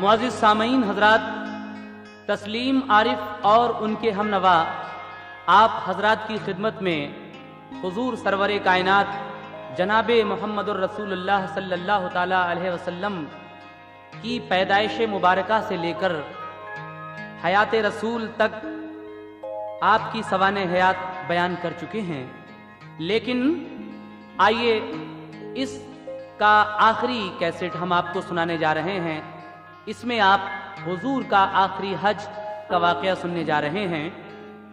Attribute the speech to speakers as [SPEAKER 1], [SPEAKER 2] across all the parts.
[SPEAKER 1] मुअज़्ज़िज़ सामईन हज़रात, तस्लीम आरिफ और उनके हमनवा आप हज़रात की खिदमत में हुज़ूर सरवर कायनात जनाब मुहम्मदुर रसूलुल्लाह सल्लल्लाहु ताला अलैहि वसल्लम की पैदाइश मुबारका से लेकर हयात रसूल तक आपकी सवाने हयात बयान कर चुके हैं। लेकिन आइए इसका आखिरी कैसेट हम आपको सुनाने जा रहे हैं। इसमें आप हुजूर का आखिरी हज का वाक़या सुनने जा रहे हैं।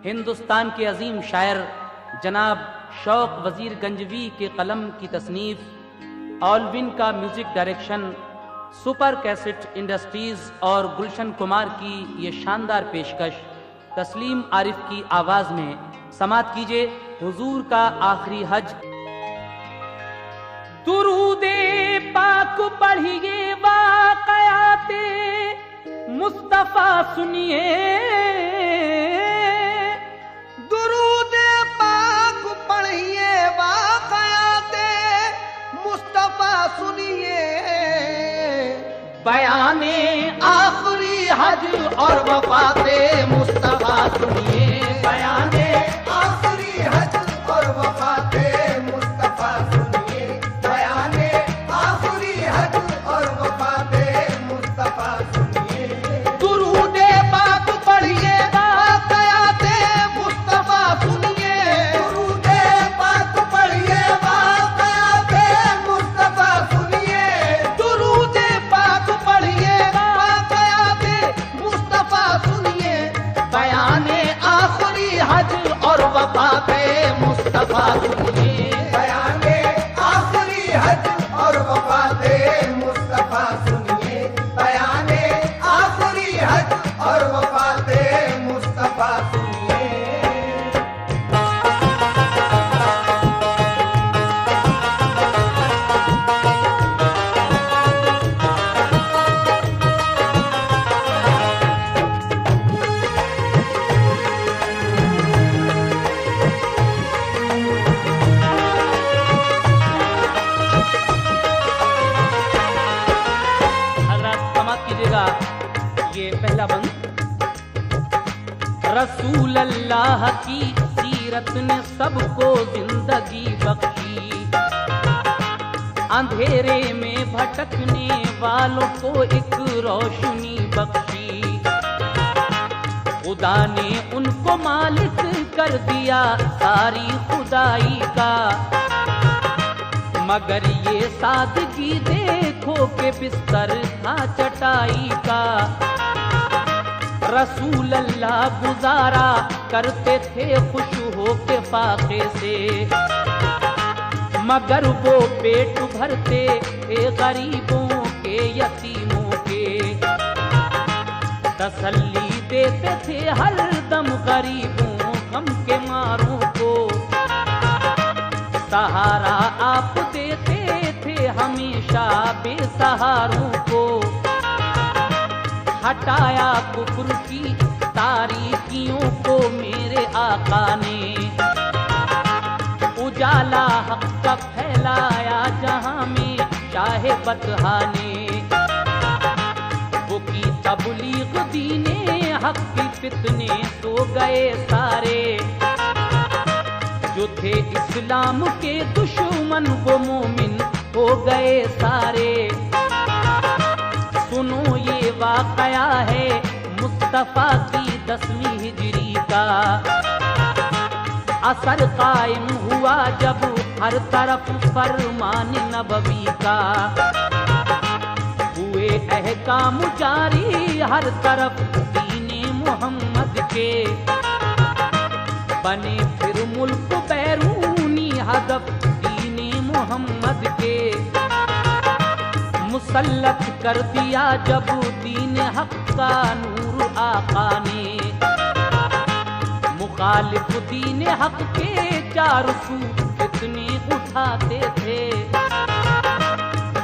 [SPEAKER 1] हिंदुस्तान के अजीम शायर जनाब शौक वजीर गंजवी के कलम की तसनीफ, ऑलविन का music direction, super cassette industries और गुलशन कुमार की ये शानदार पेशकश तस्लीम आरिफ की आवाज में समात कीजिए हुजूर का आखिरी हज। दुरूदे पाक पढ़िए वाक़याते मुस्तफा सुनिए,
[SPEAKER 2] दुरूदे पाक पढ़िए वाक़याते मुस्तफा सुनिए, बयाने आखिरी हज और वफाते मुस्तफा सुनिए, बयाने आखिरी हज और वफाते मुस्तफा सुनिए, बयाने आखिरी हज और वफाते मुस्तफा सुनिए। दुरूदे पाक पढ़िए वाक़याते मुस्तफा सुनिए, दुरूदे पाक पढ़िए वाक़याते मुस्तफा सुनिए, दुरूदे पाक पढ़िए वाक़याते मुस्तफा सुनिए, बयाने आखिरी हज और वफाते मुस्तफा सुनिए, बयाने आखिरी हज और वफाते मुस्तफा सुनिए, बयाने आखिरी हज और वफाते मुस्तफा सुनिए।
[SPEAKER 1] ये पहला बंद। रसूल अल्लाह की सीरत ने सबको जिंदगी बख्शी, अंधेरे में भटकने वालों को एक रोशनी बख्शी, खुदा ने उनको मालिक कर दिया सारी खुदाई का, मगर ये सादगी देखो के बिस्तर था चटाई का। रसूल अल्लाह गुजारा करते थे खुश हो के फाके से, मगर वो पेट भरते थे गरीबों के यतीमों के, तसल्ली देते थे हर दम गरीबों गम के मारों को, सहारा आप देते थे हमेशा बेसहारों को, हटाया कुफ्र की तारीकियों को मेरे आका ने, उजाला हक का फैलाया जहां में शाहे बतहा ने, वो की तबलीग दीने हक की फितने सो गए सारे, जो थे इस्लाम के दुश्मन वो मोमिन हो गए सारे। सुनो ये वाक़या है मुस्तफ़ा की 10वीं हिजरी का, असर कायम हुआ जब हर तरफ फरमान नबवी का, हुए अहकाम जारी हर तरफ दीने मोहम्मद के, बने फिर मुल्क बैरूनी हदफ दीने मोहम्मद के, मुसल्लत कर दिया जब दीन हक का नूर आका ने, मुखालिफ दीन हक के चारों सू कितने उठाते थे,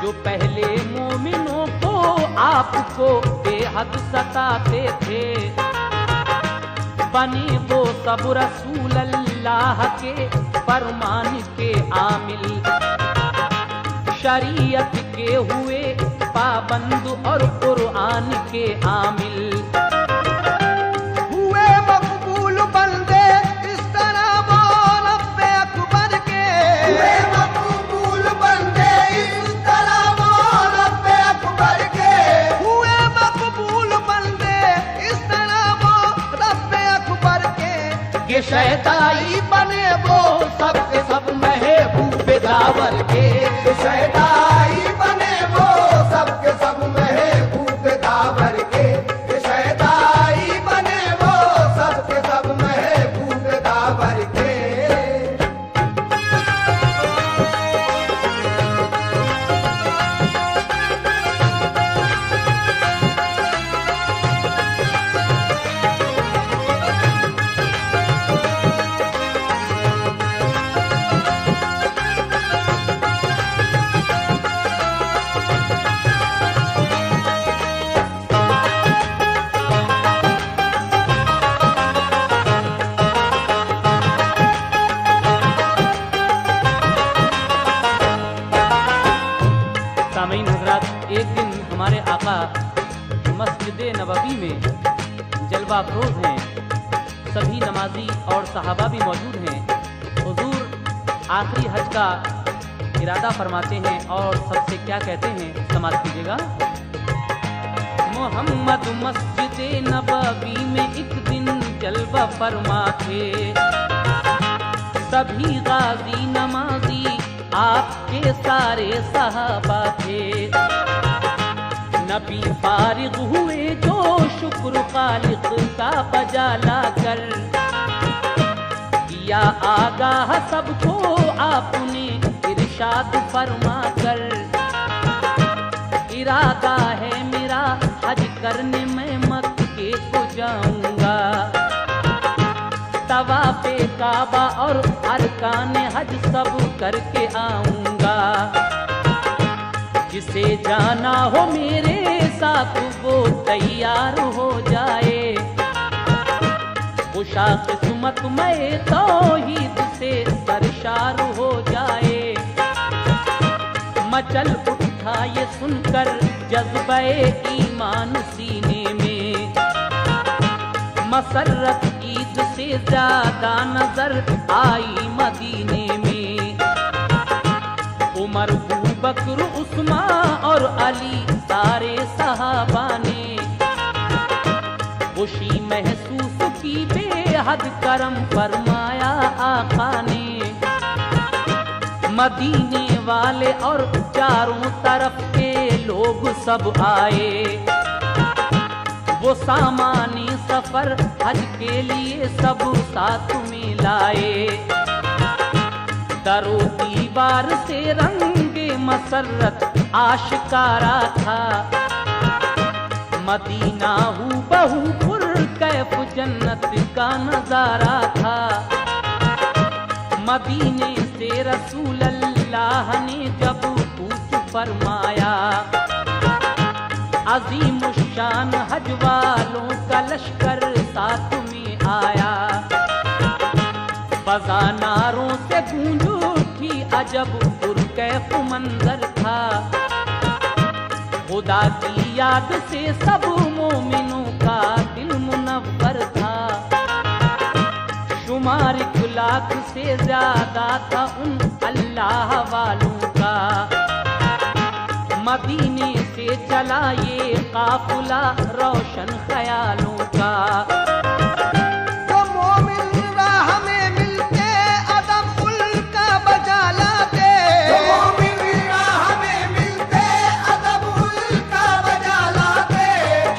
[SPEAKER 1] जो पहले मोमिनों को आपको बेहद सताते थे, बने वो सब रसूल अल्लाह के फरमान के आमिल, शरीयत के हुए पाबंद और कुरान के आमिल।
[SPEAKER 2] हुए मकबूल बंदे इस तरह वो रब्बे अकबर के, हुए मकबूल बंदे इस तरह वो रब्बे अकबर के, हुए मकबूल बंदे इस तरह वो रब्बे अकबर के। ये शहदाई बने वो सबके सब महबूब दावर के, शहदाई बने वो सबके सब महबूब दावर के, शहदाई बने वो सबके सब महबूब दावर के।
[SPEAKER 1] सामीन हजरात, एक दिन हमारे आका मस्जिद नबवी में जलवा अफरोज हैं, सभी नमाजी और सहाबा भी मौजूद हैं। हुजूर आखिरी हज का इरादा फरमाते हैं और सबसे क्या कहते हैं, समाज कीजिएगा। मोहम्मद मस्जिद नबवी में एक दिन जलवा फरमा थे, सभी गाजी नमाजी आपके सारे सहाबा थे। नबी फारिग हुए जो शुक्र खालिक का बजा लाकर, किया आगाह सबको आपने इरशाद फरमा कर। इरादा है मेरा हज करने में मक्के को जाऊंगा, तवाफ़े काबा और अरकान हज सब करके आऊंगा। जिसे जाना हो मेरे साथ वो तैयार हो जाए, खुशा किस्मत में तौहीद से सरशार हो जाए। मचल उठा ये सुनकर जज्बे ईमान सीने में, मसरत ईद से ज्यादा नजर आई मदीने में। उमर, अबू बकर, उस्मान और अली सारे सहाबा ने खुशी महसूस की, बेहद करम फरमाया आका ने। मदीने वाले और चारों तरफ के लोग सब आए, वो सामानी सफर हज के लिए सब साथ में लाए। दरो दीवार से रंगे मसरत आशिकारा था, मदीना हू बहू पुर कैफ जन्नत का नजारा था। मदीने से रसूल अल्लाह ने जब पूछ फरमाया, अजीम शान हज वालों का लश्कर साथ में आया। फजा नारों से गूंज उठी, अजब पुरकैफ मंजर था। खुदा की याद से सब मोमिनों का दिल मुनव्वर था। शुमार 1 लाख से ज्यादा था उन अल्लाह वालों का। मदीने से चला ये काफिला रोशन ख्यालों का।
[SPEAKER 2] जो मोमिन राह में मिलते अदब उनका बजा लाते, जो मोमिन राह में मिलते अदब उनका बजा लाते,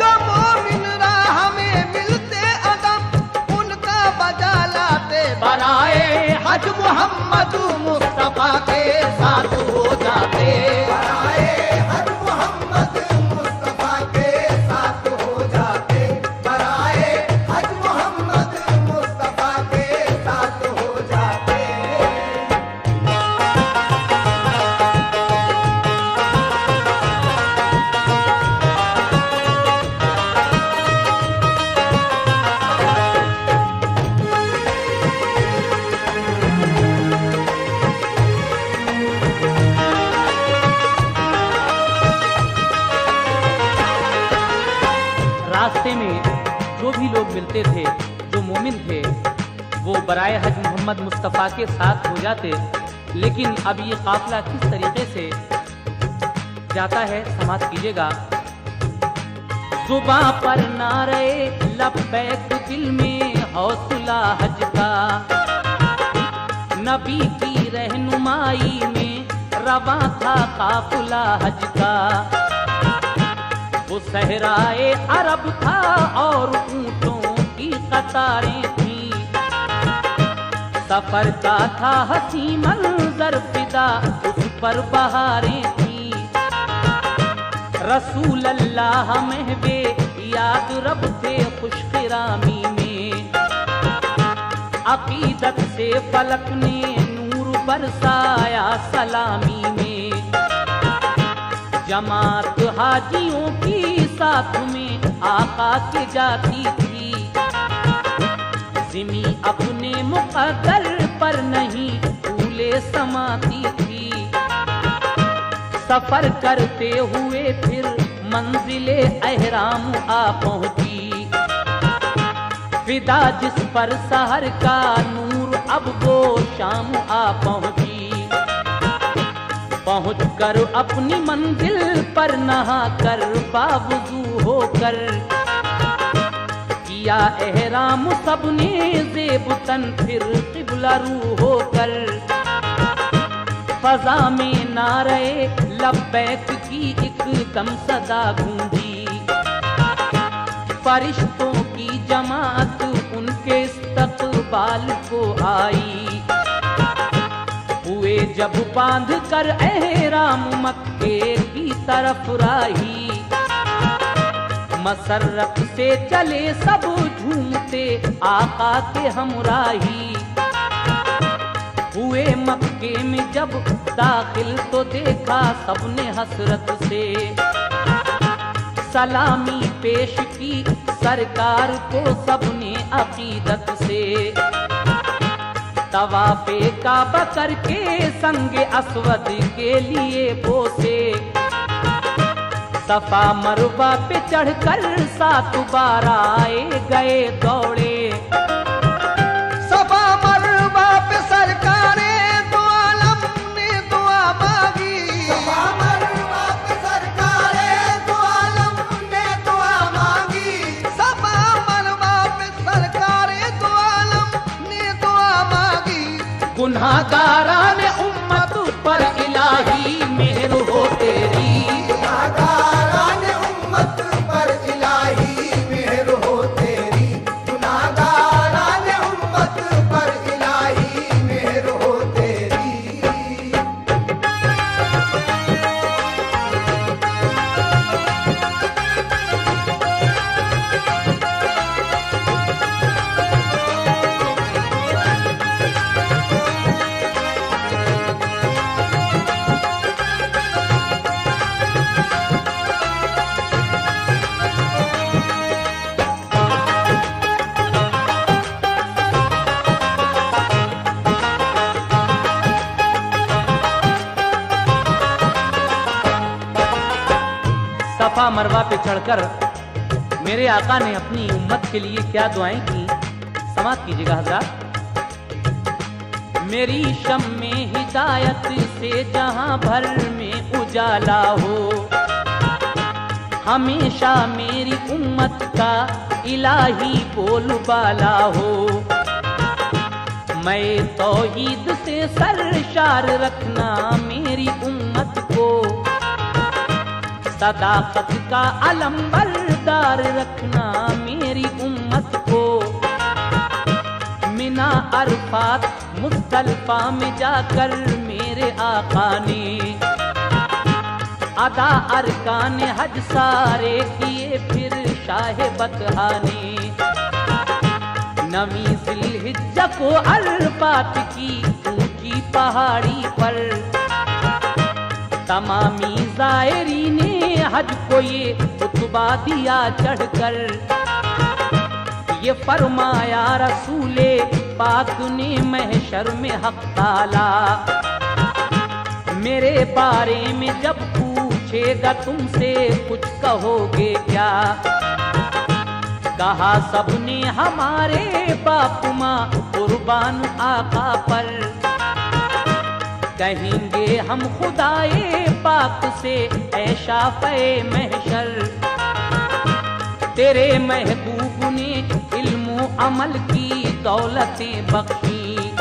[SPEAKER 2] जो मोमिन राह में मिलते अदब उनका बजा लाते। बनाए हज मोहम्मद मुस्तफा के साथ हो जाते, बनाए हज मोहम्मद मुस्तफा के साथ हो जाते, बनाए
[SPEAKER 1] रास्ते में जो भी लोग मिलते थे, जो मोमिन थे, वो बराए हज मोहम्मद मुस्तफ़ा के साथ हो जाते। लेकिन अब ये काफिला किस तरीके से जाता है, समाप्त कीजिएगा। जुबां पर नारे लब्बैक, दिल में हौसला हज का, नबी की रहनुमाई में रवा था काफिला हज का। वो सहराए अरब था और ऊंटों की कतारें थी, सफर का था हसी मंजर फिदा, उस पर बहारें थी। रसूल अल्लाह महवे याद रब थे खुशकिरामी में, अकीदत से फलक ने नूर बरसाया सलामी में। जमात हाजियों की साथ में आका के जाती थी, जिमी अपने मुक़द्दर पर नहीं फूले समाती थी। सफर करते हुए फिर मंजिले अहराम आ पहुंची, फिदा जिस पर सहर का नूर अब वो शाम आ पहुंची। पहुंच कर अपनी मंजिल पर नहा कर बावजू होकर, किया एहराम सबने ज़ेबतन फिर क़िबला रू होकर। फ़ज़ा में नारे लब्बैक की एकदम सदा गूंजी, फरिश्तों की जमात उनके इस्तक़बाल को आई। हुए जब बांध कर एहराम मक्के की तरफ राही, मसरत से चले सब झूमते आका के हमराही। हुए मक्के में जब दाखिल तो देखा सबने हसरत से, सलामी पेश की सरकार को सबने अकीदत से। तवाफ़े काबा करके संगे अस्वद के लिए बोसे, सफा मरवा पे चढ़कर 7 बार आए गए दौड़े।
[SPEAKER 2] सफा मरवा पे सरकारे दो आलम ने दुआ मांगी, सफा मरवा पे सरकारे दो आलम ने दुआ मांगी। सफा मरवा पे सरकारे दो आलम ने दुआ मांगी।
[SPEAKER 1] गुनाहगारान उम्मत पर इलाही मेहर हो तेरी,
[SPEAKER 2] गुनाहगारान उम्मत पर इलाही मेहर हो तेरी। गुनाहगारान उम्मत पर इलाही मेहर हो तेरी।
[SPEAKER 1] सफा मरवा पे चढ़कर मेरे आका ने अपनी उम्मत के लिए क्या दुआएं की, समाप्त कीजिएगा हज़रात। मेरी शम्मे हिदायत से जहां भर में उजाला हो, हमेशा मेरी उम्मत का इलाही बोलबाला हो। मैं तौहीद से सरशार रखना मेरी उम्मत को, सदाकत का अलम बरदार रखना मेरी उम्मत को। मिना अरफात मुज़दलिफ़ा में जाकर मेरे आका ने अदा अरकान हज सारे किए फिर शाह बतहा ने। नवी ज़िलहिज्जा को अरफात की ऊंची पहाड़ी पर, तमामी ज़ायरीने हज को ये खुतबा दिया चढ़कर। ये फरमाया रसूले पाक ने महशर में हक ताला, मेरे बारे में जब पूछेगा तुमसे कुछ कहोगे क्या। कहा सबने हमारे बाप माँ कुर्बान आका पर, कहेंगे हम खुदाए पाक से ऐ शाफ़े महशर। तेरे महबूब ने इल्म अमल की दौलतें बख्शी,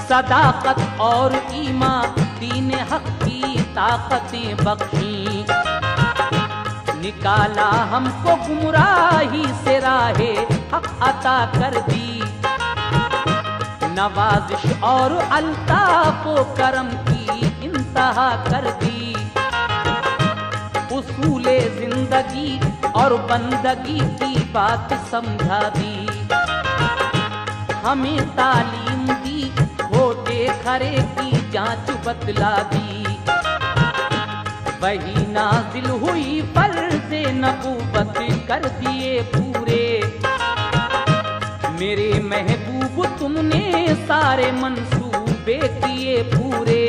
[SPEAKER 1] सदाकत और ईमान दीन हक की ताकतें बख्शी। निकाला हमको गुमराही से राहे हक अता कर दी, नवाजिश और अल्ताफ व करम की इंतहा कर दी। उसूले जिंदगी और बंदगी की बात समझा दी, हमें तालीम दी होते खरे की जांच बतला दी। वही नाजिल हुई फर्ज़े नबूवत कर दिए पूरे, मेरे महबूब तुमने सारे मंसूबे किए पूरे।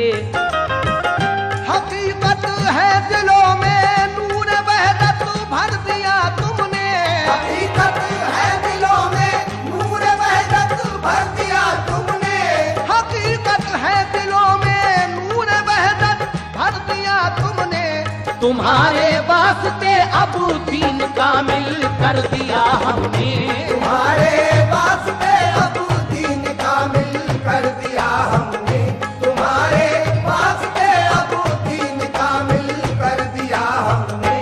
[SPEAKER 2] हकीकत है दिलों में नूर वहदत भर दिया तुमने, हकीकत है दिलों में नूर वहदत भर दिया तुमने, हकीकत है दिलों में नूर वहदत भर दिया तुमने।
[SPEAKER 1] तुम्हारे वास्ते अब दीन कामिल कर दिया हमने,
[SPEAKER 2] तुम्हारे वास्ते अब दीन कामिल कर दिया हमने, तुम्हारे वास्ते अब दीन कामिल कर दिया हमने।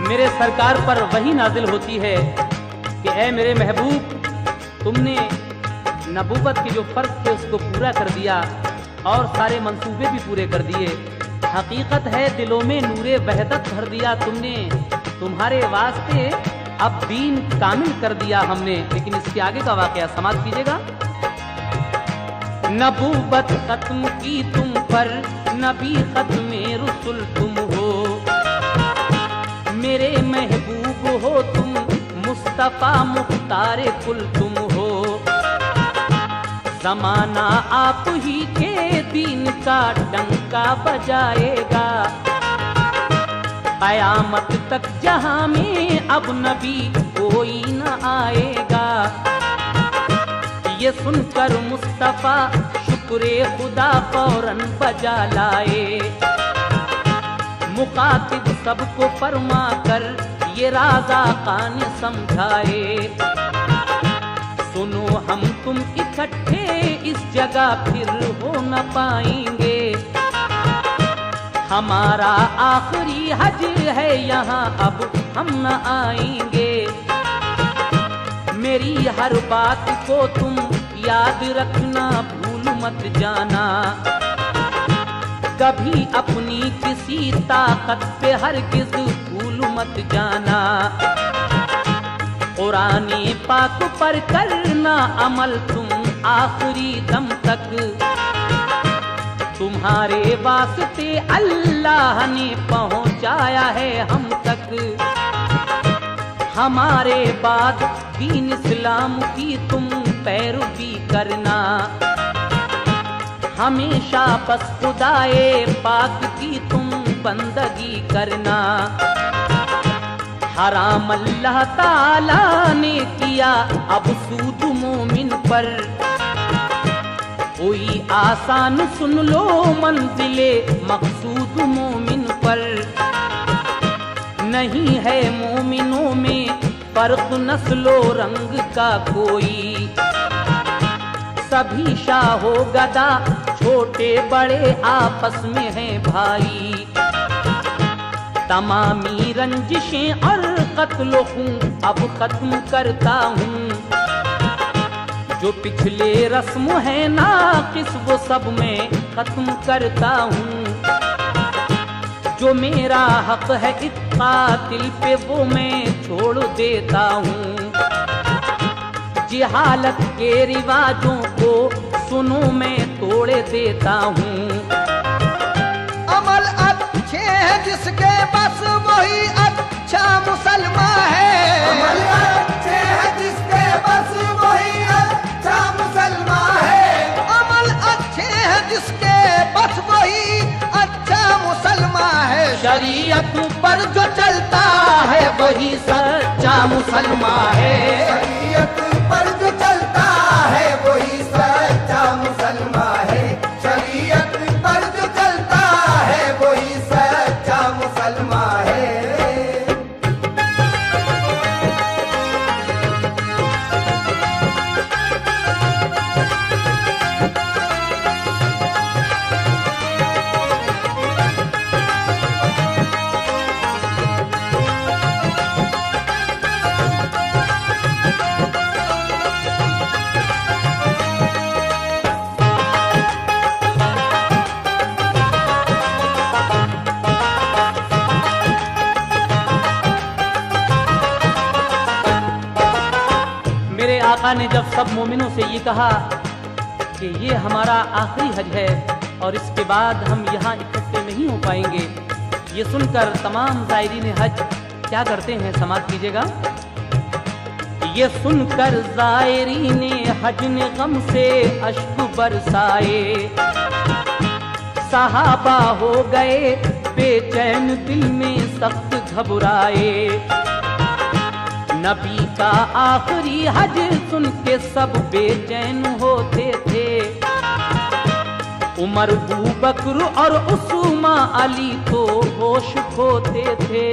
[SPEAKER 1] मेरे सरकार पर वही नाजिल होती है कि ऐ मेरे महबूब, तुमने नबूवत के जो फर्ज थे उसको पूरा कर दिया और सारे मंसूबे भी पूरे कर दिए। हकीकत है दिलों में नूरे वहदत भर दिया तुमने, तुम्हारे वास्ते अब दीन कामिल कर दिया हमने। लेकिन इसके आगे का वाकया समाप्त कीजिएगा। नबूवत खत्म की तुम पर, नबी खत्म रुसुल तुम हो, मेरे महबूब हो तुम, मुस्तफा मुख्तार कुल तुम हो। जमाना आप ही के दीन का डंका बजाएगा, कयामत तक जहां में अब नबी कोई न आएगा। ये सुनकर मुस्तफा शुक्रे खुदा फौरन बजा लाए, मुकातिब सबको फरमा कर ये राजा खान समझाए। सुनो हम तुम इकट्ठे इस जगह फिर हो न पाएंगे, हमारा आखिरी हज है यहाँ अब हम न आएंगे। मेरी हर बात को तुम याद रखना, भूल मत जाना, कभी अपनी किसी ताकत पे हरगिज़ भूल मत जाना। कुरानी पाक पर करना अमल तुम आखिरी दम तक, तुम्हारे वास्ते अल्लाह ने पहुंचाया है हम तक। हमारे बाद दीन इस्लाम की तुम पैरवी करना, हमेशा बस खुदाए पाक की तुम बंदगी करना। हराम अल्लाह ताला ने किया अब सूद मोमिन पर, कोई आसान सुन लो मंजिले मकसूद मोमिन पर। नहीं है मोमिनों में फर्क नस्लो रंग का कोई, सभी शाहो गदा छोटे बड़े आपस में हैं भाई। तमामी रंजिशें और कत्ल खून अब खत्म करता हूँ, जो पिछले रस्म है नाकिस वो सब मैं खत्म करता हूँ। जो मेरा हक है इस कातिल पे वो मैं छोड़ देता हूँ। जिहालत के रिवाजों को सुनो मैं तोड़ देता हूँ।
[SPEAKER 2] अमल अच्छे हैं जिसके बस वही अच्छा मुसलमान है।
[SPEAKER 3] अमल अच्छे हैं जिसके बस वही अच्छा मुसलमान है।
[SPEAKER 2] अमल अच्छे हैं जिसके बस वही अच्छा मुसलमान है।
[SPEAKER 1] शरीयत पर जो चलता है वही सच्चा मुसलमान है।
[SPEAKER 3] शरीयत पर जो चलता है वही सच्चा मुसलमान है। शरीयत पर जो चलता है वही सच्चा मुसलमान है।
[SPEAKER 1] मेरे आका ने जब सब मोमिनों से ये कहा कि ये हमारा आखिरी हज है और इसके बाद हम यहाँ इकट्ठे नहीं हो पाएंगे, ये सुनकर तमाम ज़ायरीन हज क्या करते हैं, समाप्त कीजिएगा। ये सुनकर ज़ायरीन हज ने गम से अश्क बरसाए, सहाबा हो गए बेचैन दिल में सख्त घबराए। नबी का आखिरी हज सुन के सब बेचैन होते थे। उमर, अबू बकर और उस्मा अली तो होश खोते थे।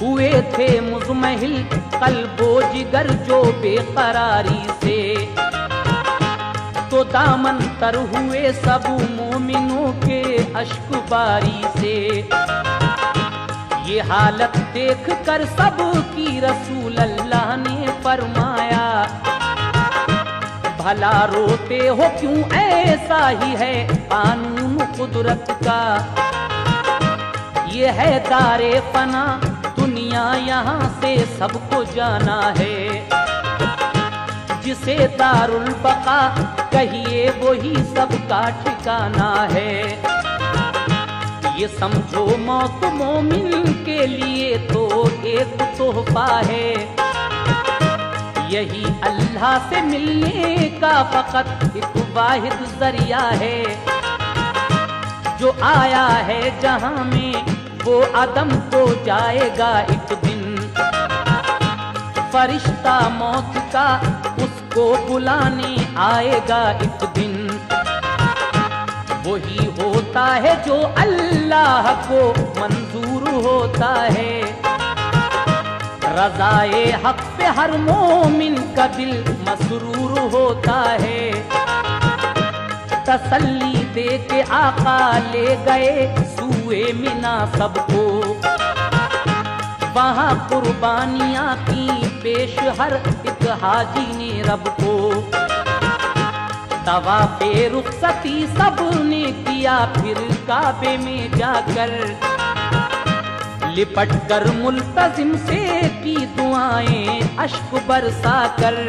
[SPEAKER 1] हुए थे मुज़महिल क़ल्बो जिगर जो बेकरारी से, तो दामन तर हुए सब मोमिनों के अश्क बारी से। ये हालत देख कर सब की रसूल अल्लाह ने फरमाया, भला रोते हो क्यों, ऐसा ही है कानून कुदरत का। ये है दारे फना दुनिया, यहाँ से सबको जाना है। जिसे दारुल बका कहिए वही सबका ठिकाना है। ये समझो मौत मोमिन के लिए तो एक तोहफा है। यही अल्लाह से मिलने का फकत एक वाहिद जरिया है। जो आया है जहां में वो आदम को जाएगा एक दिन। फरिश्ता मौत का उसको बुलाने आएगा एक दिन। वही होता है जो अल्लाह को मंजूर होता है। रज़ाए हक पे हर मोमिन का दिल मसरूर होता है। तसल्ली दे के आका ले गए सूए मिना सबको। वहाँ कुर्बानियाँ की पेश हर एक हाजी ने रब को। तवाफ़े रुखसती सब ने किया फिर काबे में जाकर। लिपट कर मुल्तजिम से की दुआएं अश्क बरसा कर।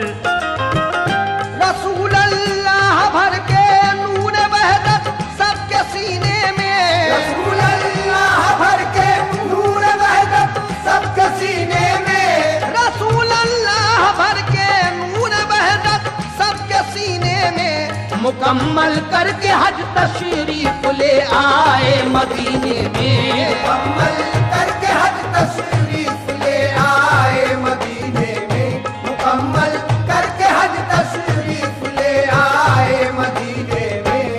[SPEAKER 2] रसूल अल्लाह भर के नूर वहदत सबके सीने में।
[SPEAKER 3] रसूल अल्लाह भर के नूर वहदत सबके सीने में।
[SPEAKER 2] रसूल अल्लाह भर के नूर वहदत सबके सीने में।
[SPEAKER 1] मुकम्मल करके हज तशरीफ ले आए मदीने में।
[SPEAKER 3] मुकम्मल करके हज तशरीफ ले आए मदीने में। मुकम्मल करके हज तशरीफ ले आए मदीने में।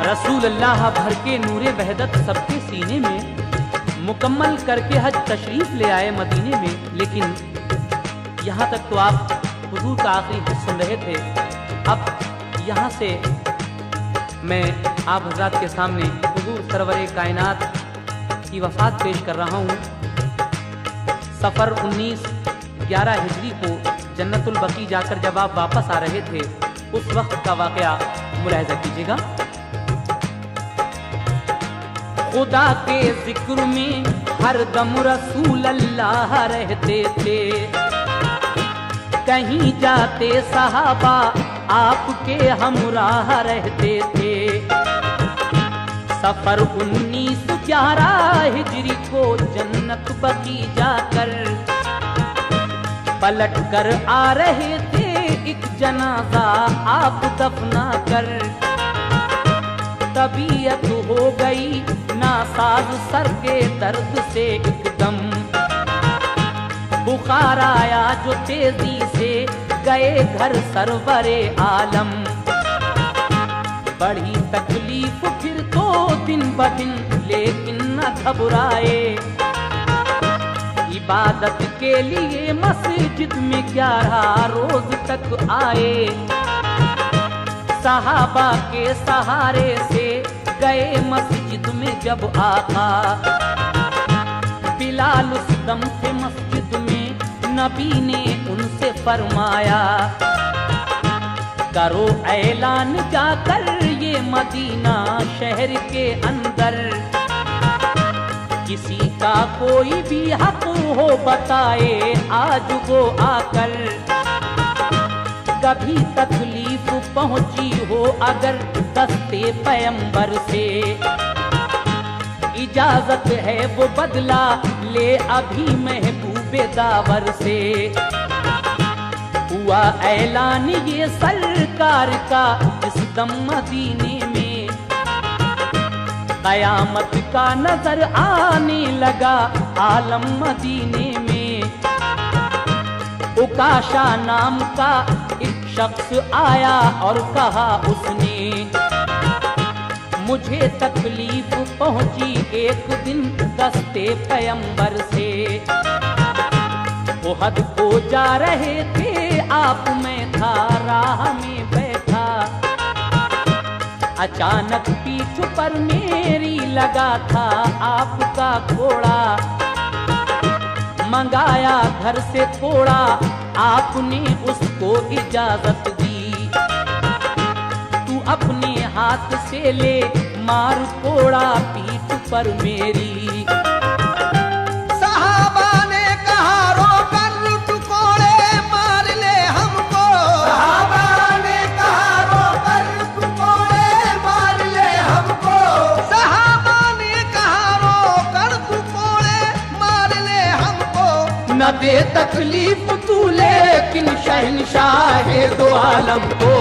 [SPEAKER 1] रसूल अल्लाह भर के नूरे वहदत सबके सीने में। मुकम्मल करके हज तशरीफ ले आए मदीने में। लेकिन यहाँ तक तो आप हुजूर का आखिरी हज सुन रहे थे। अब यहाँ से मैं आप हज़रात के सामने हुजूर सरवर कायनात की वफ़ात पेश कर रहा हूँ। सफ़र 19/11 हिजरी को जन्नतुल बकी जाकर जब आप वापस आ रहे थे, उस वक्त का वाक़या मुलाहिज़ा कीजिएगा। खुदा के जिक्र में हर दम रसूल अल्लाह रहते थे, कहीं जाते सहाबा आपके हमराह रहते थे। सफर 19/11 हिजरी को जन्नत बकी जाकर पलट कर आ रहे थे, एक जनाजा आप दफना कर। तबीयत हो गई नासाज सर के दर्द से एकदम, बुखार आया जो तेजी से गए घर सरवरे आलम। बढ़ी तकलीफ फिर तो दिन ब दिन, लेकिन न घबराए। इबादत के लिए मस्जिद में 11 रोज तक आए। सहाबा के सहारे से गए मस्जिद में जब आका, बिलाल उस दम थे मस्जिद में, नबी ने उनसे फरमाया, करो ऐलान जाकर ये मदीना शहर के अंदर, किसी का कोई भी हक हो बताए आज वो आकर। कभी तकलीफ पहुंची हो अगर दस्ते पैगंबर से, इजाजत है वो बदला ले अभी महबूबे दावर से। हुआ ऐलान ये सरकार का इस दम मदीने में, कयामत का नजर आने लगा आलम मदीने में। उकाशा नाम का एक शख्स आया और कहा उसने, मुझे तकलीफ पहुंची एक दिन दस्ते पैगंबर से। ओहद को जा रहे थे आप, में था राह में बैठा, अचानक पीठ पर मेरी लगा था आपका घोड़ा। मंगाया घर से थोड़ा, आपने उसको इजाजत दी, तू अपने हाथ से ले मार कोड़ा पीठ पर मेरी।
[SPEAKER 2] साहबा ने कहा रोकर टुकोड़े मार ले हमको,
[SPEAKER 3] साहबा ने कहा रोकर टुकोड़े मार ले हमको।
[SPEAKER 2] साहबा ने कहा रोकर टुकोड़े मार ले हमको।
[SPEAKER 1] न दे तकलीफ तू लेकिन शहंशाह दो आलम को,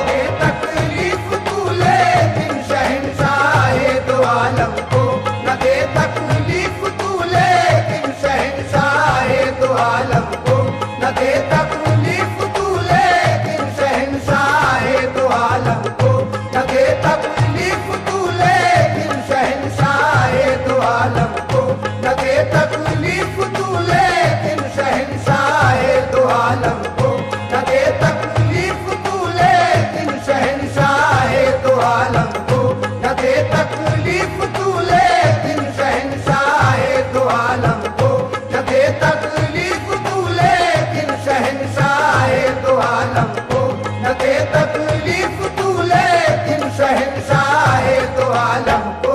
[SPEAKER 3] दे तकलीफ तू लेकिन शहंशाह दो आलम को। न दे तकलीफ तू लेकिन शहंशाह दो आलम को। न दे तकलीफ तू लेकिन शहंशाह दो आलम को। न दे तकलीफ तू लेकिन शहंशाह दो आलम को। न दे तकलीफ तू लेकिन शहंशाह दो आलम को। न दे तकलीफ तू लेकिन शहंशाह दो आलम को। न दे तकलीफ तू लेकिन शहंशाह दो आलम को। न दे तकलीफ तू लेकिन शहंशाह दो आलम को। न दे तकलीफ तू लेकिन शहंशाह दो आलम को।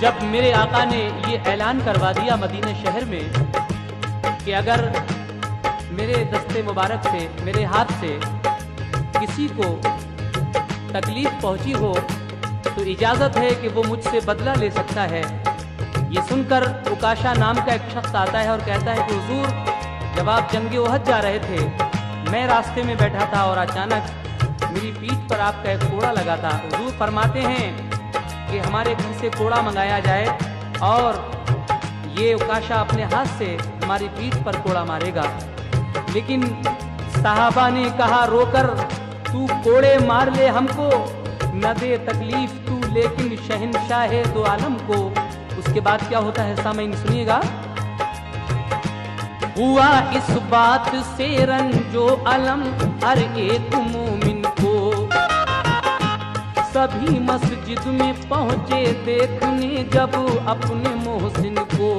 [SPEAKER 1] जब मेरे आका ने ये ऐलान करवा दिया मदीने शहर में कि अगर मेरे दस्ते मुबारक से, मेरे हाथ से किसी को तकलीफ पहुंची हो तो इजाज़त है कि वो मुझसे बदला ले सकता है। ये सुनकर उकाशा नाम का एक शख्स आता है और कहता है कि हुजूर, जब आप जंगे ओहद जा रहे थे, मैं रास्ते में बैठा था और अचानक मेरी पीठ पर आपका एक कोड़ा लगा था। हुजूर फरमाते हैं कि हमारे घर से कोड़ा मंगाया जाए और ये उकाशा अपने हाथ से हमारी पीठ पर कोड़ा मारेगा। लेकिन साहबा ने कहा रोकर, तू कोड़े मार ले हमको, न दे तकलीफ तू लेकिन शहंशाह दो आलम को। उसके बाद क्या होता है सामईन सुनिएगा। हुआ इस बात से रंजो अलम हर एक मोमिन को, सभी मस्जिद में पहुंचे देखने जब अपने मोहसिन को।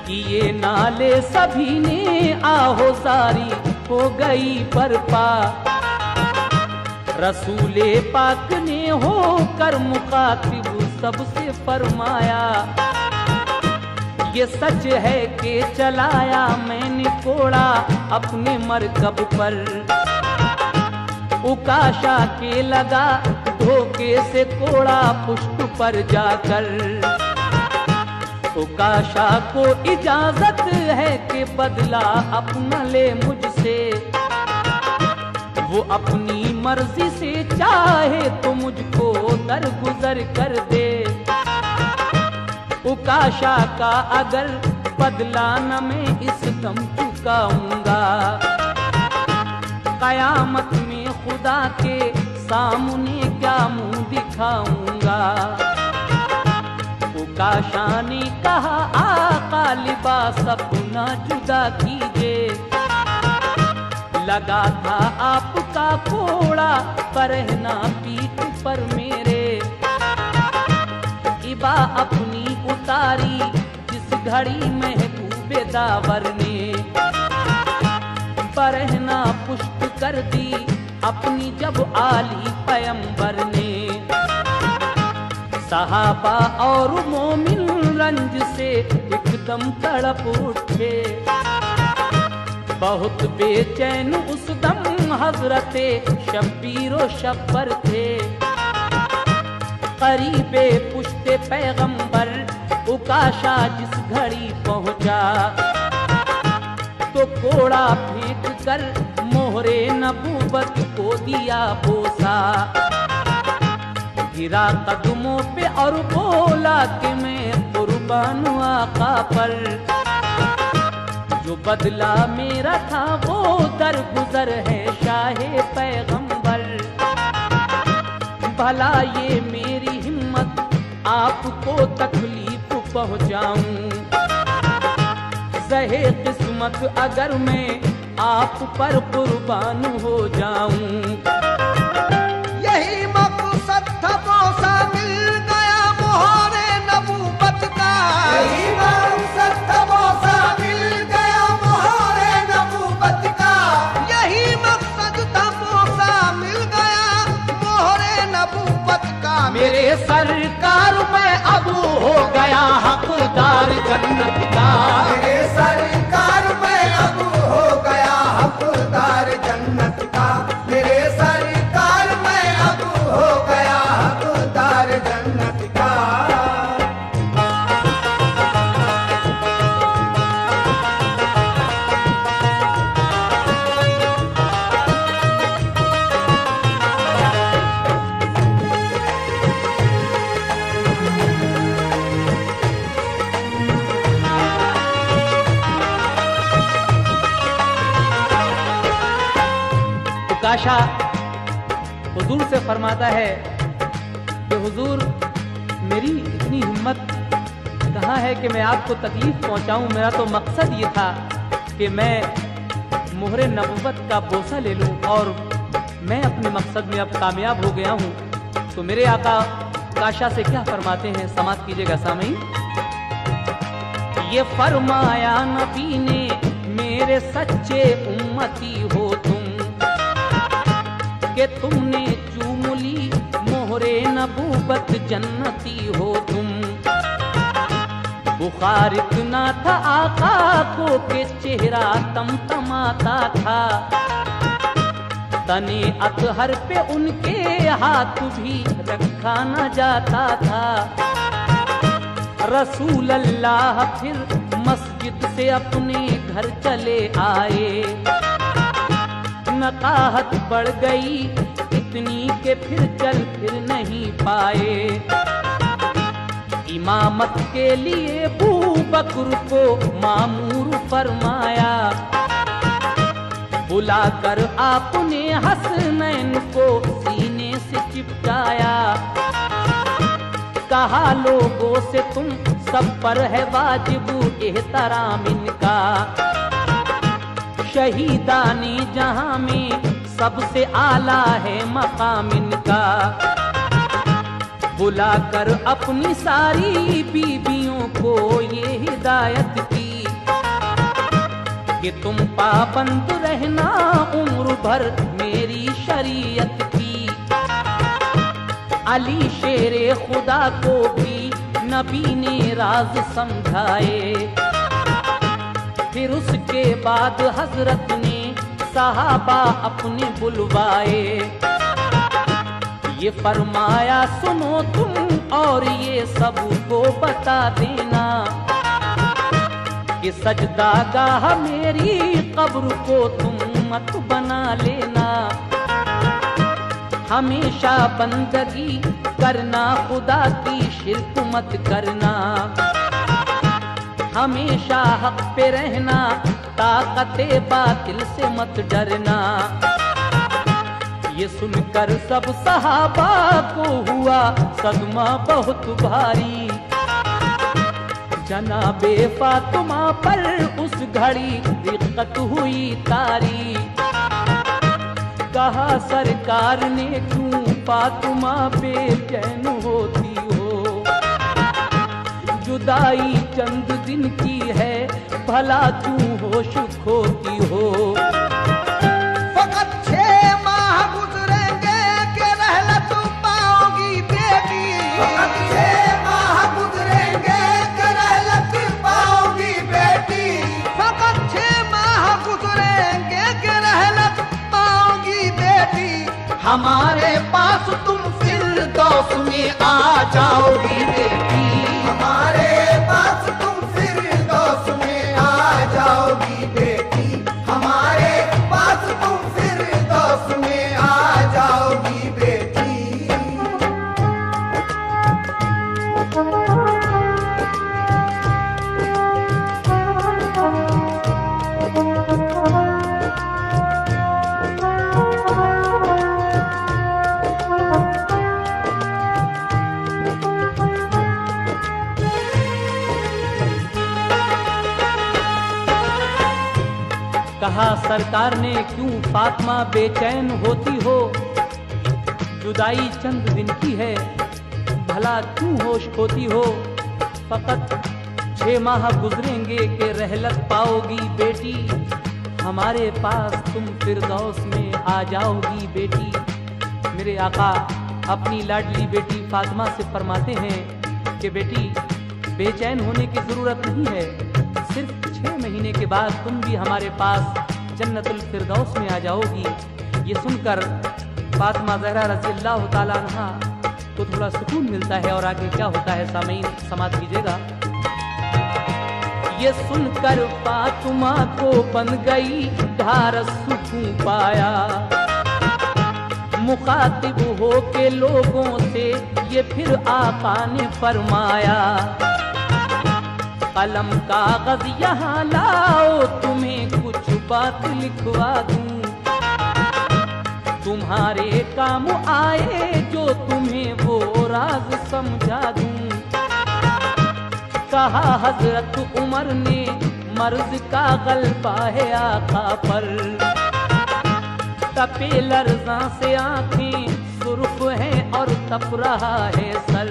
[SPEAKER 1] किए नाले सभी ने आहोजारी हो गई बरपा, रसूले पाक ने होकर मुखातिब सबसे फरमाया, ये सच है कि चलाया मैंने कोड़ा अपने मरकब पर, उकाशा के लगा धोखे से कोड़ा पुष्प पर जाकर। उकाशा को इजाजत है कि बदला अपना ले मुझसे, वो अपनी मर्जी से चाहे तो मुझको दरगुजर कर दे। उकाशा का अगर बदला न मैं इस दम चुकाऊंगा, कयामत में खुदा के सामने क्या मुंह दिखाऊंगा। उकाशा ने कहा आका लिबास अपना जुदा कीजिए, लगा था आपका कोड़ा परहना पीठ पर मेरे। इबा अपनी उतारी जिस घड़ी महबूबे दावर ने, परहना पुष्ट कर दी अपनी जब आली पैगंबर ने। सहाबा और मोमिन रंज से एकदम तड़प उठे, बहुत बेचैन उस दम हजरते शब्बीरो शब्बर थे। करीबे पुष्टे पैगंबर उकाशा जिस घड़ी पहुंचा, तो कोड़ा फेंक कर मोहरे नबूवत को दिया बोसा। गिरा कदमों पे और बोला कि मैं कुर्बान आका पर, जो बदला मेरा था वो दरगुजर है शाहे पैगंबर। भला ये मेरी हिम्मत आपको तकलीफ पहुंचाऊं, सहे किस्मत अगर मैं आप पर कुर्बान हो जाऊं।
[SPEAKER 2] यही मकसद था मौसा मिल गया मोहरे नबूवत का,
[SPEAKER 3] यही मकसद था मौसा मिल गया मोहरे नबूवत का,
[SPEAKER 2] यही मकसद था मौसा मिल गया मोहरे नबूवत का।
[SPEAKER 1] मेरे सरकार में अब हो गया हकदार जन्नत का,
[SPEAKER 3] मेरे सरकार में अब हो गया हकदार जन्नत का, मेरे सरकार में अब हो गया हकदार जन्नत का।
[SPEAKER 1] उकाशा हुजूर से फरमाता है कि हुजूर मेरी इतनी हिम्मत कहाँ है कि मैं आपको तकलीफ पहुँचाऊँ। मेरा तो मकसद ये था कि मैं मोहरे नबूवत का बोसा ले लूँ और मैं अपने मकसद में अब कामयाब हो गया हूँ। तो मेरे आका उकाशा से क्या फरमाते हैं, समात कीजिएगा सामईन। ये फरमाया नबी ने मेरे सच्चे उम्मती हो तुम, कि तुमने चूम ली मोहरे नबूवत जन्नती हो तुम। बुखार इतना था आका को के चेहरा तमतमाता था, तने अतहर पे उनके हाथ भी रखा न जाता था। रसूल अल्लाह फिर मस्जिद से अपने घर चले आए, नकाहत बढ़ गई इतनी के फिर चल फिर नहीं पाए। इमामत के लिए अबू बकर को मामूर फरमाया। बुलाकर आपने हसनैन को सीने से चिपकाया। कहा लोगों से तुम सब पर है वाजिब एहतराम इनका। शहीदानी जहां में सबसे आला है मकाम इनका। बुलाकर अपनी सारी बीबियों को ये हिदायत की कि तुम पाबंद रहना उम्र भर मेरी शरीयत की। अली शेरे खुदा को भी नबी ने राज समझाए। फिर उसके बाद हजरत ने सहाबा अपने बुलवाए। ये फरमाया सुनो तुम और ये सबको बता देना कि सजदागाह मेरी कब्र को तुम मत बना लेना। हमेशा बंदगी करना खुदा की शिर्क मत करना। हमेशा हक पे रहना ताकते बातिल से मत डरना। ये सुनकर सब सहाबा को हुआ सदमा बहुत भारी। जनाबे फातिमा पर उस घड़ी दिक्कत हुई तारी। कहा सरकार ने क्यों फातिमा बेचैन होती हो। जुदाई चंद दिन की है भला क्यों होश खोती हो।
[SPEAKER 2] फकत 6 माह गुजरेंगे कि रहलत पाओगी बेटी।
[SPEAKER 3] फकत 6 माह गुजरेंगे कि रहलत पाओगी बेटी।
[SPEAKER 2] फकत 6 माह गुजरेंगे कि रहलत पाओगी बेटी।
[SPEAKER 3] हमारे पास तुम फिरदौस में आ जाओगी बेटी। हमारे पास तुम फिरदौस में आ जाओगी बेटी। हमारे पास तुम फिरदौस में आ जाओगी बेटी।
[SPEAKER 1] कहा सरकार ने क्यों फातिमा बेचैन होती हो। जुदाई चंद दिन की है भला क्यों होश खोती हो। फकत 6 माह गुजरेंगे कि रहलत पाओगी बेटी। हमारे पास तुम फिरदौस में आ जाओगी बेटी। मेरे आका अपनी लाडली बेटी फातिमा से फरमाते हैं कि बेटी बेचैन होने की जरूरत नहीं है। सिर्फ 6 महीने के बाद तुम भी हमारे पास जन्नतुल फिरदौस में आ जाओगी। ये सुनकर फातिमा ज़हरा रज़ी अल्लाह ताला अन्हा को थोड़ा सुकून मिलता है। और आगे क्या होता है सामीन समात कीजिएगा। ये सुनकर फातिमा को बन गई ढारस सुकून पाया। मुखातिब हो के लोगों से ये फिर आका ने फरमाया। कलम कागज यहाँ लाओ तुम्हें कुछ बात लिखवा दूं। तुम्हारे काम आए जो तुम्हें वो राज समझा दूं। कहा हजरत उमर ने मर्ज का गलबा है आका पर। तपे लर्जा से आंखें सुर्ख हैं और तप रहा है सर।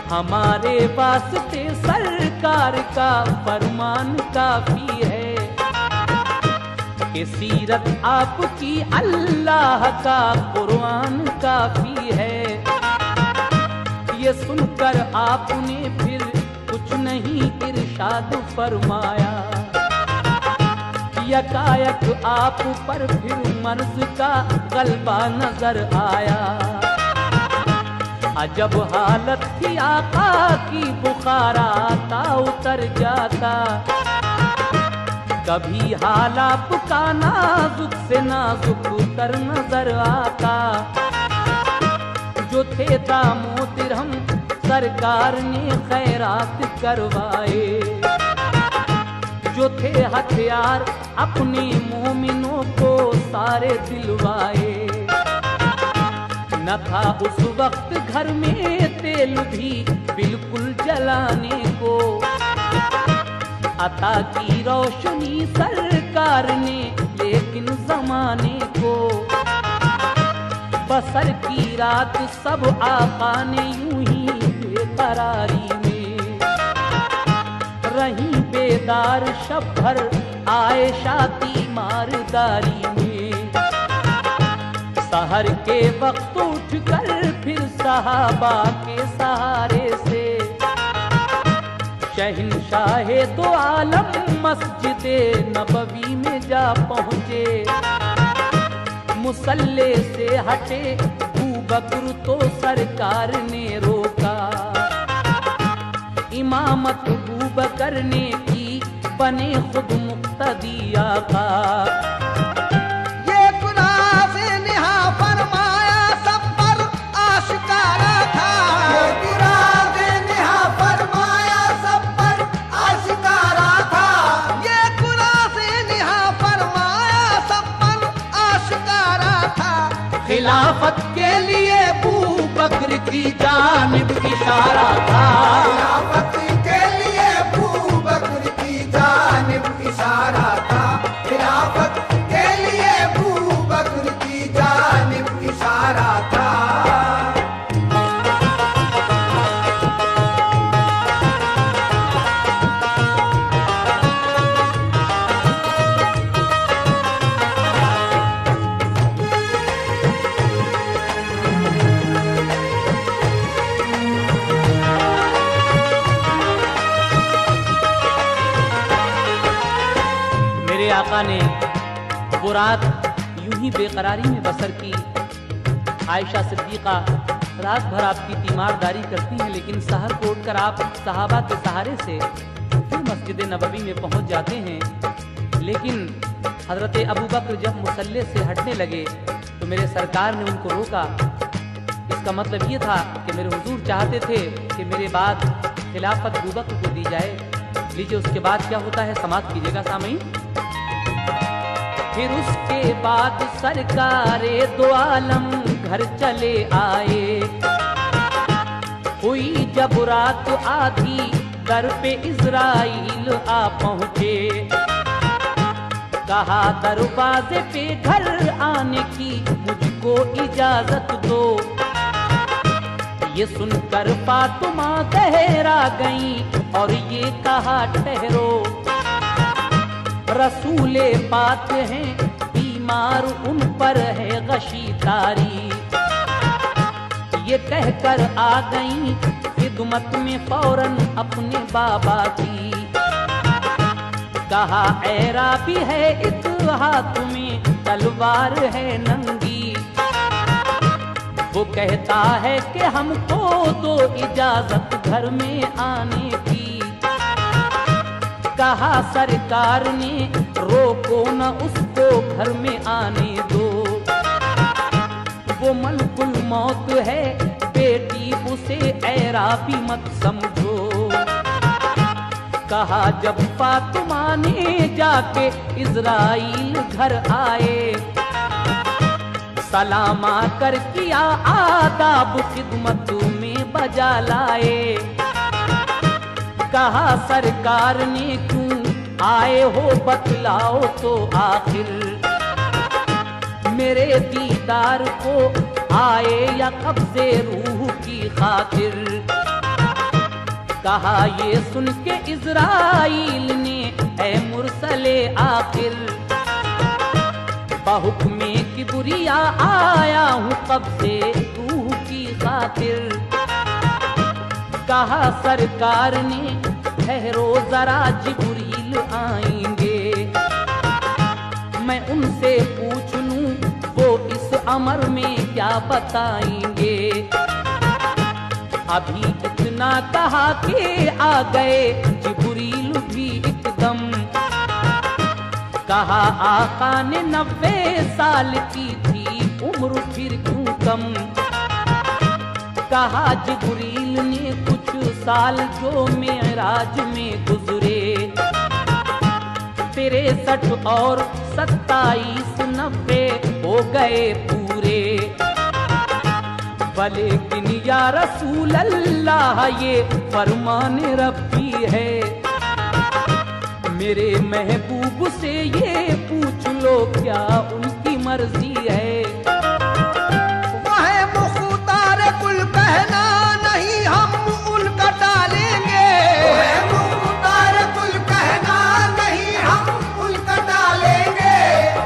[SPEAKER 1] हमारे वास्ते सरकार का फरमान काफी है कि सीरत आपकी अल्लाह का कुरान काफी है। ये सुनकर आपने फिर कुछ नहीं इरशाद फरमाया। यकायक आप पर फिर मर्ज का गलबा नजर आया। अजब हालत थी आका की बुखार आता उतर जाता। कभी हालात का नाजुक से नाजुक तर नजर आता। जो थे दामो दिरहम सरकार ने खैरात करवाए। जो थे हथियार अपने मोमिनों को सारे दिलवाए। न था उस वक्त घर में तेल भी बिल्कुल जलाने को। अता की रोशनी सरकार ने लेकिन जमाने को। बसर की रात सब आका ने यूं ही बेकरारी में। रही बेदार शब भर आयशा तीमारदारी में। सहर के वक्त उठकर फिर सहाबा के सहारे से शहंशाहे दो आलम मस्जिदे नबवी में जा पहुँचे। मुसल्ले से हटे अबू बकर तो सरकार ने रोका। इमामत अबू बकर ने की बने खुद मुक्तदी आका।
[SPEAKER 2] ये गुनाह से निहा फरमाया सब पर आशिकारा था।
[SPEAKER 3] ये गुनाह से निहा फरमाया सब पर आशिकारा था।
[SPEAKER 2] ये गुनाह से निहा फरमाया सब पर आशिकारा था।
[SPEAKER 1] खिलाफत के लिए अबू बकर की जानिब इशारा था।
[SPEAKER 3] खिलाफत के लिए अबू बकर की जानिब इशारा था। खिलाफत के लिए अबू बकर की जानिब इशारा था।
[SPEAKER 1] मेरे आका ने वो रात यूं ही बेकरारी में बसर की। आयशा सिद्दीका रात भर आपकी तीमारदारी करती हैं, लेकिन सहर को उठकर आप सहाबा के सहारे से फिर मस्जिद नबवी में पहुंच जाते हैं। लेकिन हजरत अबू बकर जब मुसल्ले से हटने लगे तो मेरे सरकार ने उनको रोका। इसका मतलब ये था कि मेरे हुजूर चाहते थे कि मेरे बाद खिलाफत अबू बकर को दी जाए। लीजिए उसके बाद क्या होता है, समाप्त कीजिएगा सामईन। फिर उसके बाद सरकारे दो आलम घर चले आए। हुई जब रात आधी दर पे इज़राइल आ पहुंचे। कहा दरवाजे पे घर आने की मुझको इजाजत दो। ये सुनकर फातिमा गहरा गई और ये कहा ठहरो। रसूले पाक हैं बीमार उन पर है गशी तारी। ये कहकर आ गई खिदमत में फौरन अपने बाबा की। कहा ऐराबी है एक हाथ में तलवार है नंगी। वो कहता है कि हमको दो इजाजत घर में आने की। कहा सरकार ने रोको न उसको घर में आने दो। वो मलकुल मौत है बेटी उसे ऐराबी मत समझो। कहा जब फातिमा ने जाके इज़राइल घर आए। सलामा कर किया आदाब खिदमत में बजा लाए। कहा सरकार ने क्यों आए हो बतलाओ तो आखिर। मेरे दीदार को आए या कब्जे रूह की खातिर। कहा ये सुन के इज़राइल ने ऐ मुरसले आखिर। बहुक्मे किबरिया आया हूँ कब्जे रूह की खातिर। कहा सरकार ने ठहरो जरा जिब्रील आएंगे। मैं उनसे पूछ लूं वो इस अमर में क्या बताएंगे। अभी इतना कहा कि आ गए जिब्रील भी एकदम। कहा आका ने 90 साल की थी उम्र फिर क्यों कम। कहा जिब्रील ने कुछ साल जो मेराज में गुजरे, 63 और 27 90 हो गए पूरे। लेकिन या रसूल अल्लाह ये फरमान रब्बी है, मेरे महबूब से ये पूछ लो क्या उनकी मर्जी है।
[SPEAKER 2] वह मुख्तार कुल कहना नहीं हम उनका टालेंगे,
[SPEAKER 3] वह मुख्तार कुल कहना नहीं हम उनका टालेंगे,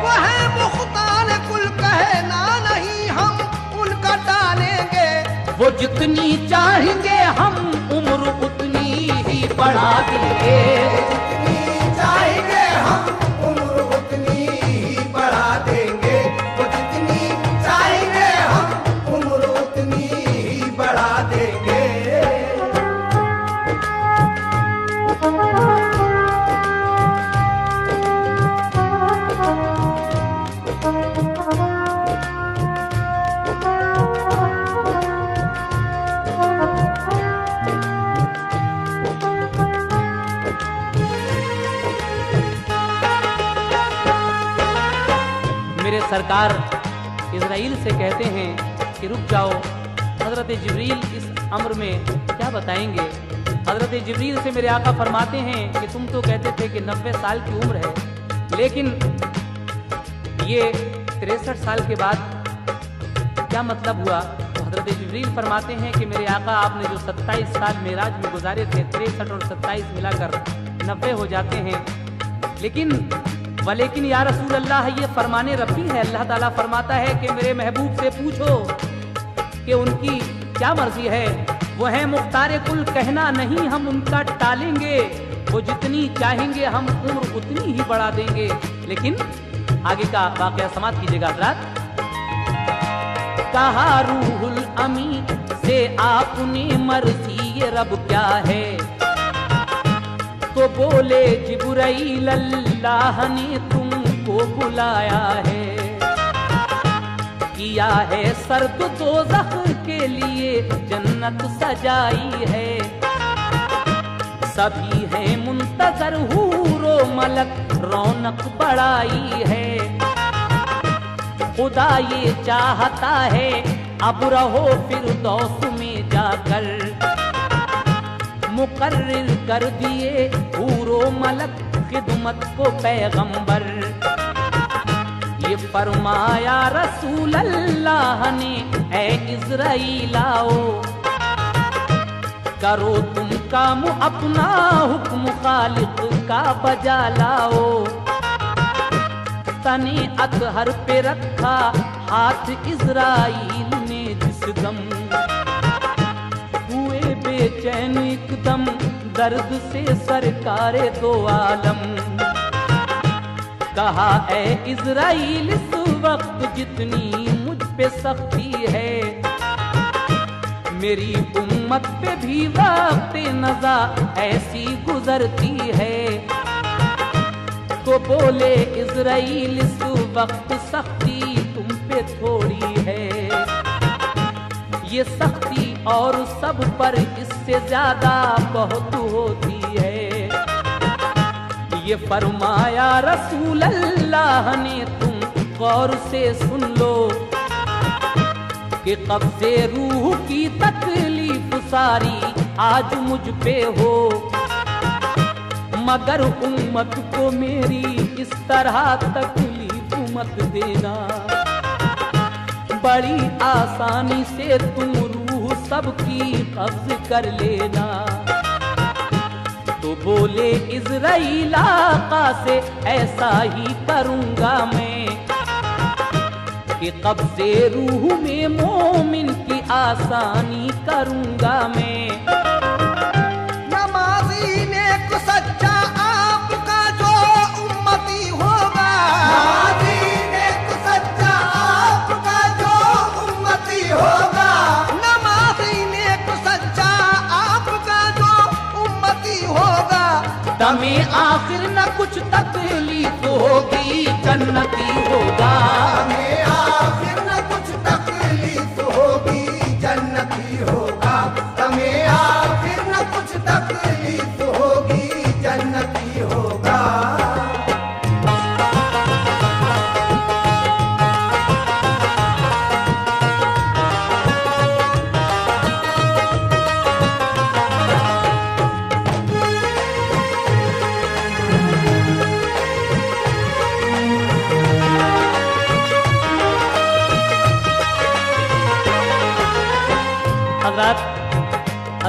[SPEAKER 2] वह मुख्तार कुल कहना नहीं हम उनका टालेंगे।
[SPEAKER 1] वो जितनी चाहेंगे हम उम्र उतनी ही बढ़ा देंगे,
[SPEAKER 3] जितनी चाहेंगे हम उम्र उतनी ही बढ़ा देंगे, वो जितनी चाहेंगे हम उम्र उतनी ही बढ़ा देंगे।
[SPEAKER 1] मेरे सरकार इज़राइल से कहते हैं कि रुक जाओ, हज़रत जिब्रील इस अम्र में क्या बताएंगे। हज़रत जिब्रील से मेरे आका फरमाते हैं कि तुम तो कहते थे कि 90 साल की उम्र है, लेकिन ये 63 साल के बाद क्या मतलब हुआ। तो हज़रत जिब्रील फरमाते हैं कि मेरे आका आपने जो 27 साल मेराज में गुजारे थे, 63 और 27 मिलाकर 90 हो जाते हैं। लेकिन या रसूल अल्लाह ये फरमाने रब्बी है। अल्लाह ताला फरमाता है कि मेरे महबूब से पूछो कि उनकी क्या मर्जी है। वो है मुख्तार कुल कहना नहीं हम उनका टालेंगे, वो जितनी चाहेंगे हम उम्र उतनी ही बढ़ा देंगे। लेकिन आगे का वाकया समाप्त कीजिएगा हज़रात। कहा रूहुल अमी से आपने मर्जी ये रब क्या है, तो बोले जिब्राइल अल्लाह ने तुमको बुलाया है, किया है सर्द दोज़ख के लिए जन्नत सजाई है, सभी हैं मुंतजर हूरो मलक रौनक बढ़ाई है। खुदा ये चाहता है अब रहो फिरदौस में जाकर, मुकर्रिर कर दिए हूरो मलक खिदमत को पैगंबर। ये फरमाया रसूल अल्लाह ने ऐ इज़राइल आओ, करो तुम काम अपना हुक्म खालिक का बजा लाओ। तने अतहर पे रखा हाथ इज़राइल ने जिस दम, बेचैन एकदम दर्द से सरकारे दो आलम। कहा ऐ इज़राइल इस वक्त जितनी मुझ पे सख्ती है, मेरी उम्मत पे भी वक्त नज़ा ऐसी गुजरती है। तो बोले इज़राइल इस वक्त सख्ती तुम पे थोड़ी है, ये सख्ती और सब पर इससे ज्यादा बहुत होती है। ये फरमाया रसूल अल्लाह ने तुम गौर से सुन लो, कि कब्ज़े रूह की तकलीफ सारी आज मुझ पे हो, मगर उम्मत को मेरी इस तरह तकलीफ मत देना। बड़ी आसानी से तुम रूह सबकी कब्ज कर लेना। तो बोले इज़राइल आका से ऐसा ही करूंगा मैं, कि कब्ज़े रूह में मोमिन की आसानी करूंगा मैं।
[SPEAKER 2] नमाज़ी नेक सच्चा आपका जो उम्मती होगा,
[SPEAKER 3] नमाज़ी नेक सच्चा आपका जो उम्मती होगा,
[SPEAKER 2] नमाज़ी नेक सच्चा आपका जो उम्मती होगा।
[SPEAKER 1] दमे आखिर न कुछ तकलीफ होगी जन्नती होगा।
[SPEAKER 3] हमें आखिर न कुछ तकलीफ होगी जन्नती होगा।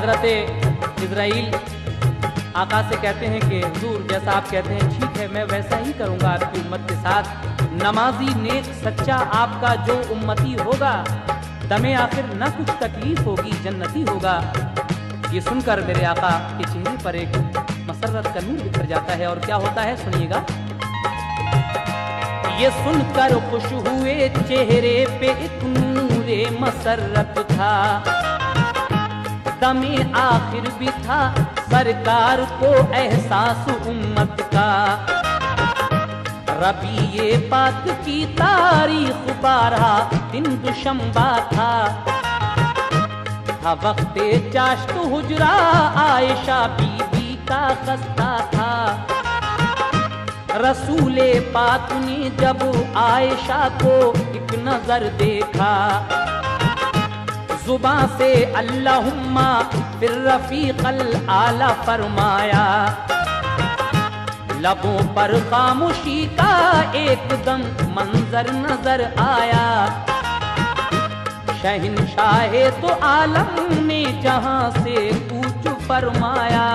[SPEAKER 1] हजरत इज़राइल आका से कहते हैं कि हुजूर जैसा आप कहते हैं ठीक है, मैं वैसा ही करूंगा आपकी उम्मत के साथ। नमाजी नेक सच्चा आपका जो उम्मती होगा, दमे आखिर न कुछ तकलीफ होगी, जन्नती होगा। ये सुनकर मेरे आका के चेहरे पर एक मसरत का नूर बिखर जाता है और क्या होता है सुनिएगा। ये सुनकर खुश हुए चेहरे पे एक नूरे मसरत था, दमे आखिर भी था सरकार को एहसास उम्मत का। रबीए पाक की तारीख 12 दिन दुशंबा था वक्ते चाश्त हुजरा आयशा बीबी का खस्ता था। रसूले पाक ने जब आयशा को एक नजर देखा, जुबान से अल्लाहुम्मा फिर रफीकल आला फरमाया। लबों पर खामोशी का एकदम मंजर नजर आया। शहंशाहे तो आलम ने जहां से कूच फरमाया।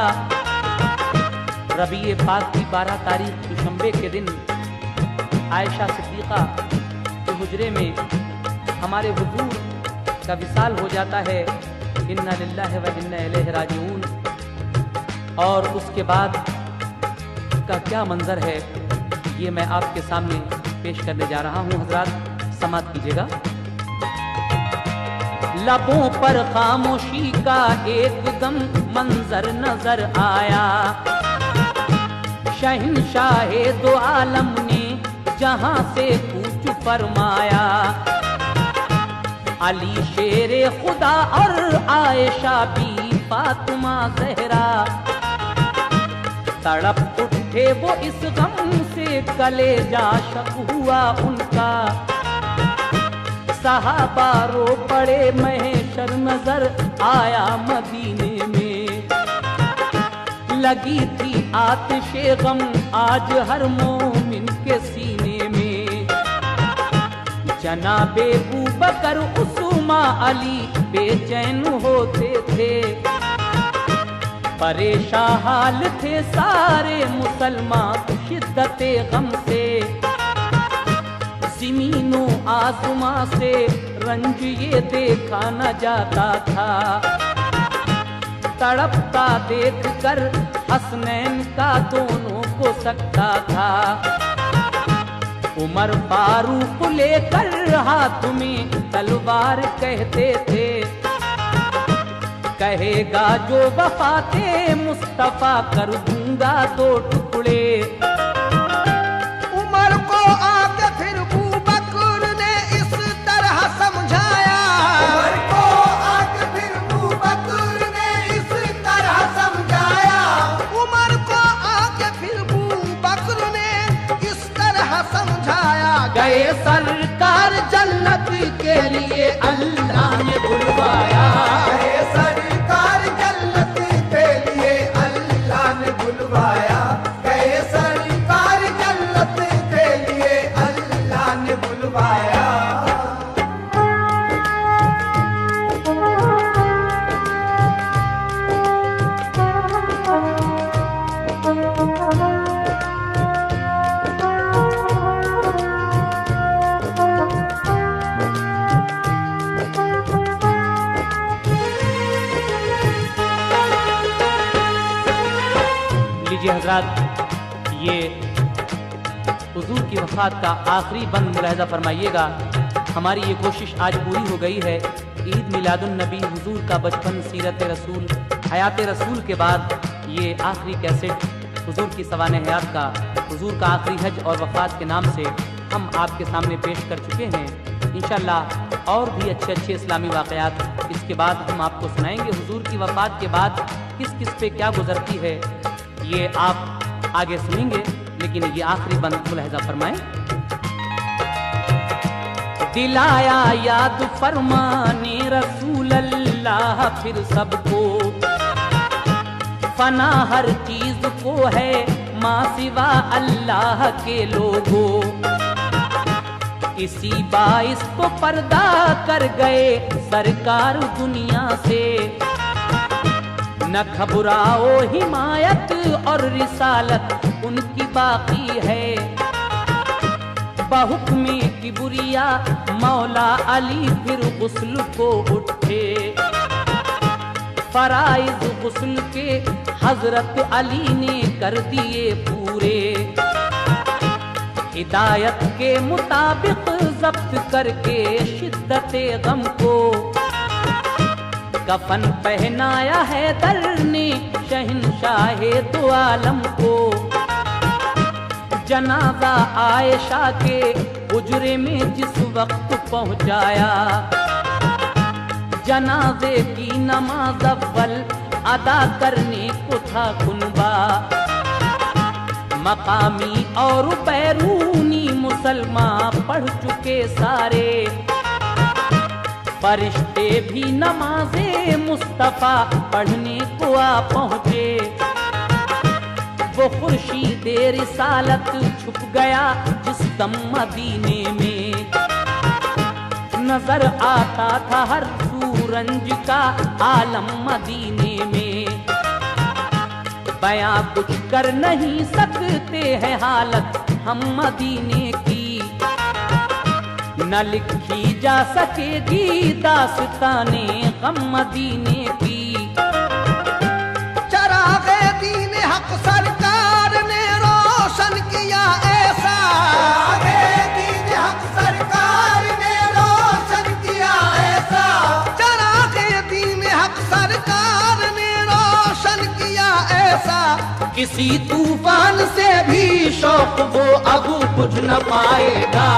[SPEAKER 1] रबीए पाक की 12 तारीख दुशंबे के दिन आयशा सिद्दीक़ा के हुजरे में हमारे हुजूर का विसाल हो जाता है। इन्ना लिल्लाहि व इन्ना इलैहि राजिऊन। और उसके बाद का क्या मंजर है ये मैं आपके सामने पेश करने जा रहा हूँ। हजरात समात कीजिएगा। लबों पर खामोशी का एकदम मंजर नजर आया। शहंशाहे दो आलम ने जहां से कूच फरमाया। अली शेरे खुदा और आयशा भी फातिमा ज़हरा, तड़प उठे वो इस गम से कलेजा शक हुआ उनका। सहाबा रो पड़े महशर नजर आया मदीने में। लगी थी आतिशे गम आज हर मोमिन के सीने में। जनाबे अबू बकर उस्मा अली बेचैन होते थे। परेशान हाल थे सारे मुसलमान शिद्दते गम से। ज़मीनों आसमां से रंज ये देखा न जाता था। तड़पता देख कर हसनैन का दोनों को सकता था। उमर फारूक लेकर हाथ में तलवार कहते थे। कहेगा जो वफाते मुस्तफा कर दूंगा 2 टुकड़े।
[SPEAKER 2] उमर को आके फिर अबू बकर ने इस तरह समझाया।
[SPEAKER 3] उमर को आके फिर अबू बकर ने इस तरह समझाया।
[SPEAKER 2] उमर को आके फिर अबू बकर ने इस तरह समझाया।
[SPEAKER 1] गए सरकार जन्नत के लिए अल्लाह ने बुलवाया।
[SPEAKER 3] गए सरकार जन्नत के लिए अल्लाह ने बुलवाया। गए सरकार जन्नत के लिए अल्लाह ने बुलवाया।
[SPEAKER 1] लीजिए हजरात, ये हुजूर की वफ़ात का आखिरी बंद मुलाहिज़ा फरमाइएगा। हमारी ये कोशिश आज पूरी हो गई है। ईद मिलादुन नबी, हुजूर का बचपन, सीरत रसूल, हयात रसूल के बाद ये आखिरी कैसेट हुजूर की सवाने हयात का, हुजूर का आखिरी हज और वफ़ात के नाम से हम आपके सामने पेश कर चुके हैं। इंशाअल्लाह और भी अच्छे अच्छे इस्लामी वाक़यात इसके बाद हम आपको सुनाएंगे। हुजूर की वफ़ात के बाद किस किस पे क्या गुजरती है ये आप आगे सुनेंगे, लेकिन ये आखिरी बंद मुलाहिज़ा फरमाएं। दिलाया याद फरमाने रसूल अल्लाह फिर सबको। फना हर चीज को है माँ सिवा अल्लाह के लोगों। इसी बाइस को पर्दा कर गए सरकार दुनिया से। न घबराओ, हिमायत और रिसालत उनकी बाकी है। बहुक्मे किबरिया मौला अली फिर गुस्ल को उठे। फराइज गुस्ल के हजरत अली ने कर दिए पूरे। हिदायत के मुताबिक जब्त करके शिद्दते गम को कफन पहनाया है दर ने शहंशाहे दो आलम को। जनाजा आयशा के उजरे में जिस वक्त पहुंचाया, जनाजे की नमाज अव्वल अदा करने को था कुनबा। मकामी और बैरूनी मुसलमान पढ़ चुके सारे, फरिश्ते भी नमाज़े मुस्तफ़ा पढ़ने को आ पहुँचे। वो खुर्शीद रिसालत छुप गया जिस दम मदीने में, नजर आता था हर सूरंज का आलम मदीने में। बयां कुछ कर नहीं सकते हैं हालत हम मदीने की, न लिखी जा सकेगी दास्ताने गम मदीने की।
[SPEAKER 2] चरागे दीन हक सरकार ने रोशन किया ऐसा,
[SPEAKER 3] चरागे दीन हक सरकार ने रोशन किया ऐसा।
[SPEAKER 2] चरागे दीन हक सरकार ने रोशन किया ऐसा।
[SPEAKER 1] किसी तूफान से भी शौक वो अब बुझ न पाएगा।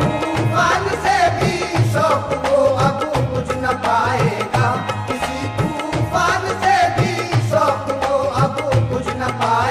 [SPEAKER 3] तूफान से भी शौक वो अब बुझ न पाएगा। किसी तूफान से भी शौक वो अब बुझ न पाएगा।